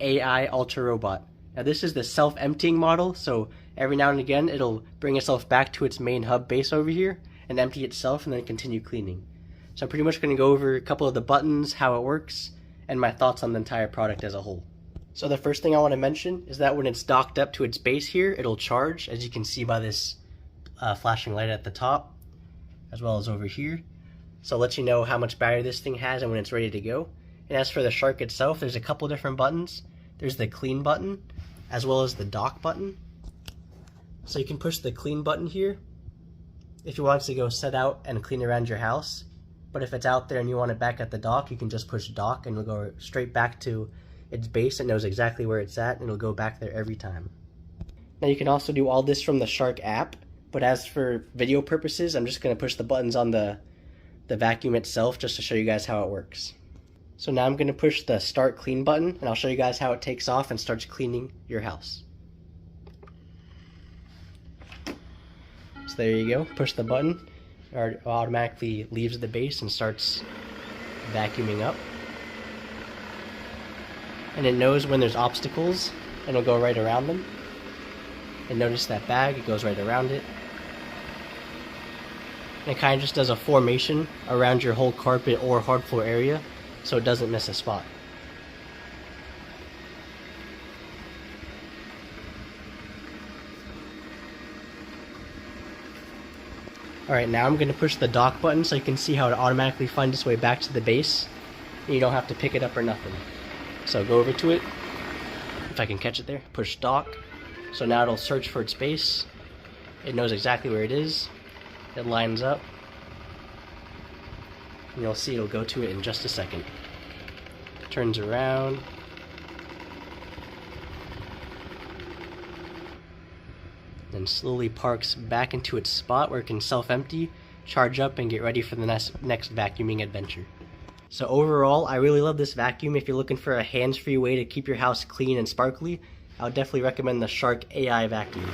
AI Ultra Robot. Now this is the self-emptying model, so every now and again it'll bring itself back to its main hub base over here and empty itself and then continue cleaning. So I'm pretty much going to go over a couple of the buttons, how it works, and my thoughts on the entire product as a whole. So the first thing I want to mention is that when it's docked up to its base here, it'll charge, as you can see by this flashing light at the top, as well as over here. So it lets you know how much battery this thing has and when it's ready to go. And as for the Shark itself, there's a couple different buttons. There's the clean button, as well as the dock button. So you can push the clean button here if you want it to go set out and clean around your house. But if it's out there and you want it back at the dock, you can just push dock and it'll go straight back to its base. It knows exactly where it's at and it'll go back there every time. Now you can also do all this from the Shark app, but as for video purposes, I'm just going to push the buttons on the vacuum itself just to show you guys how it works. So now I'm going to push the start clean button and I'll show you guys how it takes off and starts cleaning your house. So there you go, push the button, it automatically leaves the base and starts vacuuming up. And it knows when there's obstacles and it'll go right around them. And notice that bag, it goes right around it. And it kind of just does a formation around your whole carpet or hard floor area so it doesn't miss a spot. Alright, now I'm going to push the dock button so you can see how it automatically finds its way back to the base. And you don't have to pick it up or nothing. So go over to it, if I can catch it there, push dock. So now it'll search for its base. It knows exactly where it is. It lines up. And you'll see it'll go to it in just a second. Turns around. Then slowly parks back into its spot where it can self-empty, charge up, and get ready for the next vacuuming adventure. So overall, I really love this vacuum. If you're looking for a hands-free way to keep your house clean and sparkly, I would definitely recommend the Shark AI vacuum.